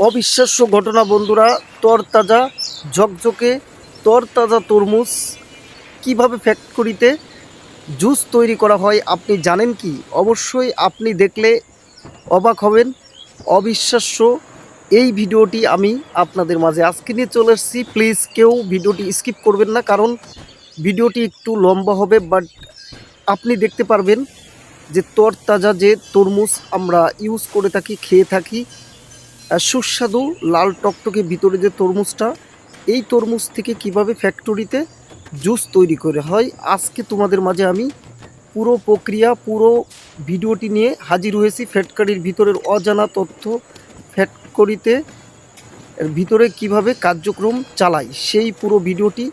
অবিশ্বাস্য ঘটনা বন্ধুরা, তরতাজা ঝকঝকে তরতাজা তরমুজ কিভাবে ফ্যাক্টরিতে জুস তৈরি করা হয় আপনি জানেন কি? অবশ্যই আপনি দেখলে অবাক হবেন। অবিশ্বাস্য এই ভিডিওটি আমি আপনাদের মাঝে আজকে নিয়ে চলে এসেছি। প্লিজ কেউ ভিডিওটি স্কিপ করবেন না, কারণ ভিডিওটি একটু লম্বা হবে, বাট আপনি দেখতে পারবেন যে তরতাজা যে তরমুজ আমরা ইউজ করে থাকি, খেয়ে থাকি, সুস্বাদু লাল টকটকে ভিতরে যে তরমুজটা, এই তরমুজ থেকে কিভাবে ফ্যাক্টরিতে জুস তৈরি করে হয় আজকে তোমাদের মাঝে আমি পুরো প্রক্রিয়া, পুরো ভিডিওটি নিয়ে হাজির হয়েছি। ফ্যাক্টরির ভিতরের অজানা তথ্য, ফ্যাক্টরিতে ভিতরে কিভাবে কার্যক্রম চালায় সেই পুরো ভিডিওটি,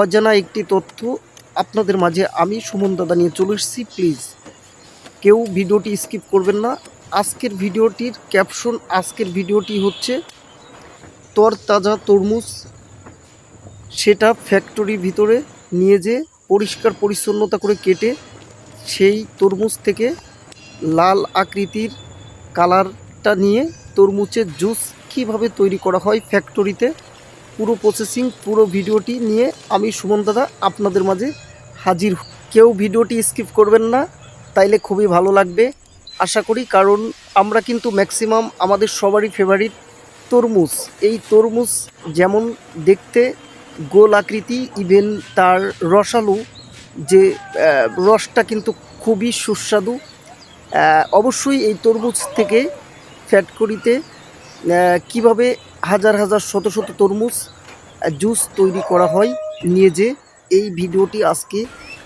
অজানা একটি তথ্য আপনাদের মাঝে আমি সুমন দাদা নিয়ে চলে এসেছি। প্লিজ কেউ ভিডিওটি স্কিপ করবেন না। আজকের ভিডিওটির ক্যাপশন, আজকের ভিডিওটি হচ্ছে তরতাজা তরমুজ, সেটা ফ্যাক্টরির ভিতরে নিয়ে যে পরিষ্কার পরিচ্ছন্নতা করে কেটে সেই তরমুজ থেকে লাল আকৃতির কালারটা নিয়ে তরমুজের জুস কীভাবে তৈরি করা হয় ফ্যাক্টরিতে, পুরো প্রসেসিং, পুরো ভিডিওটি নিয়ে আমি সুমন দাদা আপনাদের মাঝে হাজির। কেউ ভিডিওটি স্কিপ করবেন না, তাইলে খুবই ভালো লাগবে আশা করি, কারণ আমরা কিন্তু ম্যাক্সিমাম আমাদের সবারই ফেভারিট তরমুজ। এই তরমুজ যেমন দেখতে গোল আকৃতি, ইভেন তার রসালো যে রসটা কিন্তু খুবই সুস্বাদু। অবশ্যই এই তরমুজ থেকে ফ্যাক্টরিতে কিভাবে হাজার হাজার শত শত তরমুজ জুস তৈরি করা হয় নিয়ে যে এই ভিডিওটি আজকে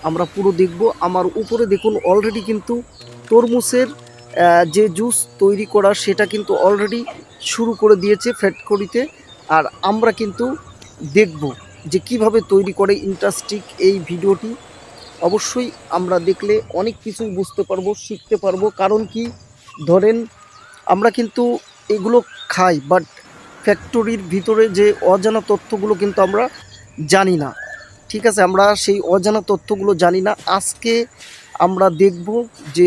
আমরা পুরো দেখব। আমার উপরে দেখুন অলরেডি কিন্তু তরমুজের যে জুস তৈরি করা সেটা কিন্তু অলরেডি শুরু করে দিয়েছে ফ্যাক্টরিতে, আর আমরা কিন্তু দেখব যে কিভাবে তৈরি করে। ইন্টারেস্টিং এই ভিডিওটি, অবশ্যই আমরা দেখলে অনেক কিছুই বুঝতে পারবো, শিখতে পারবো। কারণ কি, ধরেন আমরা কিন্তু এগুলো খাই, বাট ফ্যাক্টরির ভিতরে যে অজানা তথ্যগুলো কিন্তু আমরা জানি না। ঠিক আছে, আমরা সেই অজানা তথ্যগুলো জানি না। আজকে আমরা দেখব যে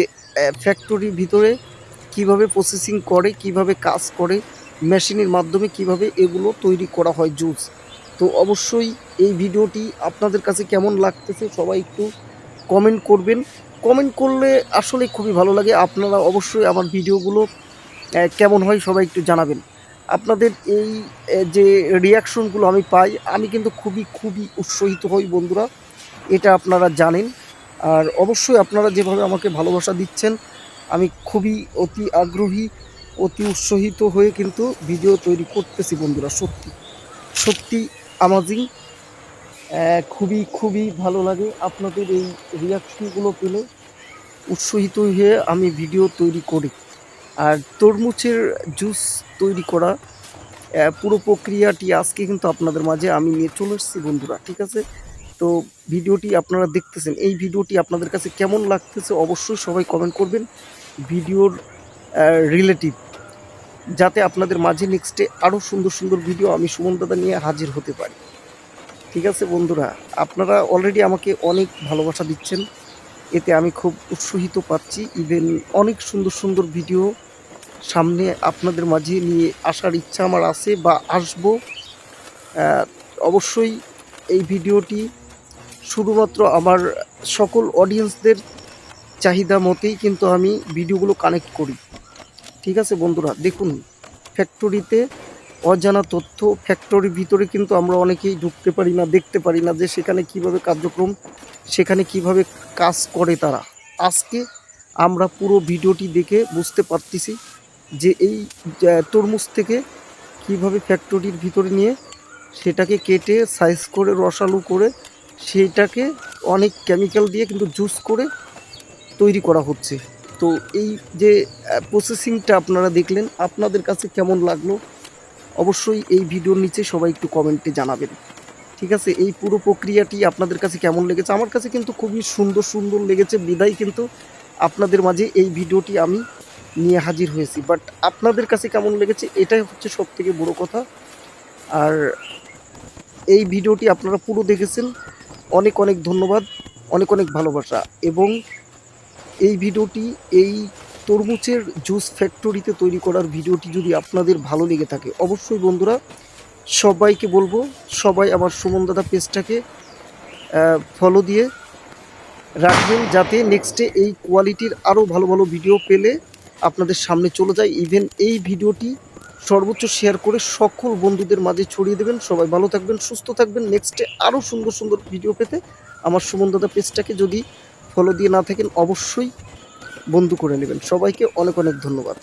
ফ্যাক্টরির ভিতরে কিভাবে প্রসেসিং করে, কিভাবে কাজ করে, মেশিনের মাধ্যমে কিভাবে এগুলো তৈরি করা হয় জুস। তো অবশ্যই এই ভিডিওটি আপনাদের কাছে কেমন লাগতেছে সবাই একটু কমেন্ট করবেন। কমেন্ট করলে আসলে খুবই ভালো লাগে। আপনারা অবশ্যই আমার ভিডিওগুলো কেমন হয় সবাই একটু জানাবেন। আপনাদের এই যে রিয়াকশনগুলো আমি পাই, আমি কিন্তু খুবই খুবই উৎসাহিত হই বন্ধুরা, এটা আপনারা জানেন। আর অবশ্যই আপনারা যেভাবে আমাকে ভালোবাসা দিচ্ছেন, আমি খুবই অতি আগ্রহী, অতি উৎসাহিত হয়ে কিন্তু ভিডিও তৈরি করতেছি বন্ধুরা। সত্যি সত্যি আমাজিং, খুবই খুবই ভালো লাগে আপনাদের এই রিয়াকশনগুলো পেলে। উৎসাহিত হয়ে আমি ভিডিও তৈরি করি। আর তরমুজের জুস তৈরি করা পুরো প্রক্রিয়াটি আজকে কিন্তু আপনাদের মাঝে আমি নিয়ে চলে এসেছি বন্ধুরা। ঠিক আছে, তো ভিডিওটি আপনারা দেখতেছেন, এই ভিডিওটি আপনাদের কাছে কেমন লাগতেছে অবশ্যই সবাই কমেন্ট করবেন। ভিডিওর রিলেটিভ, যাতে আপনাদের মাঝে নেক্সটে আরও সুন্দর সুন্দর ভিডিও আমি সুমন দাদা নিয়ে হাজির হতে পারি। ঠিক আছে বন্ধুরা, আপনারা অলরেডি আমাকে অনেক ভালোবাসা দিচ্ছেন, এতে আমি খুব উৎসাহিত পাচ্ছি। ইভেন অনেক সুন্দর সুন্দর ভিডিও সামনে আপনাদের মাঝে নিয়ে আসার ইচ্ছা আমার আছে বা আসবো। অবশ্যই এই ভিডিওটি শুধুমাত্র আমার সকল অডিয়েন্সদের চাহিদা মতেই কিন্তু আমি ভিডিওগুলো কানেক্ট করি। ঠিক আছে বন্ধুরা, দেখুন ফ্যাক্টরিতে অজানা তথ্য, ফ্যাক্টরির ভিতরে কিন্তু আমরা অনেকেই ঢুকতে পারি না, দেখতে পারি না যে সেখানে কিভাবে কার্যক্রম, সেখানে কিভাবে কাজ করে তারা। আজকে আমরা পুরো ভিডিওটি দেখে বুঝতে পারতেছি যে এই তরমুজ থেকে কিভাবে ফ্যাক্টরির ভিতরে নিয়ে সেটাকে কেটে সাইজ করে রসালো করে সেইটাকে অনেক কেমিক্যাল দিয়ে কিন্তু জুস করে তৈরি করা হচ্ছে। তো এই যে প্রসেসিংটা আপনারা দেখলেন, আপনাদের কাছে কেমন লাগলো অবশ্যই এই ভিডিওর নিচে সবাই একটু কমেন্টে জানাবেন। ঠিক আছে, এই পুরো প্রক্রিয়াটি আপনাদের কাছে কেমন লেগেছে? আমার কাছে কিন্তু খুবই সুন্দর সুন্দর লেগেছে, বিদায় কিন্তু আপনাদের মাঝে এই ভিডিওটি আমি নিয়ে হাজির হয়েছি। বাট আপনাদের কাছে কেমন লেগেছে এটাই হচ্ছে সবথেকে বড় কথা। আর এই ভিডিওটি আপনারা পুরো দেখেছেন, অনেক অনেক ধন্যবাদ, অনেক অনেক ভালোবাসা। এবং এই ভিডিওটি, এই তরমুজের জুস ফ্যাক্টরিতে তৈরি করার ভিডিওটি যদি আপনাদের ভালো লেগে থাকে, অবশ্যই বন্ধুরা সবাইকে বলবো সবাই আমার সুমন দাদা পেজটাকে ফলো দিয়ে রাখবেন, যাতে নেক্সটে এই কোয়ালিটির আরও ভালো ভালো ভিডিও পেলে আপনাদের সামনে চলে যায়। ইভেন এই ভিডিওটি সর্বোচ্চ শেয়ার করে সকল বন্ধুদের মাঝে ছড়িয়ে দেবেন। সবাই ভালো থাকবেন, সুস্থ থাকবেন। নেক্সটে আরও সুন্দর সুন্দর ভিডিও পেতে আমার সুমন দাদা পেজটাকে যদি ফলো দিয়ে না থাকেন অবশ্যই বন্ধু করে নেবেন। সবাইকে অনেক অনেক ধন্যবাদ।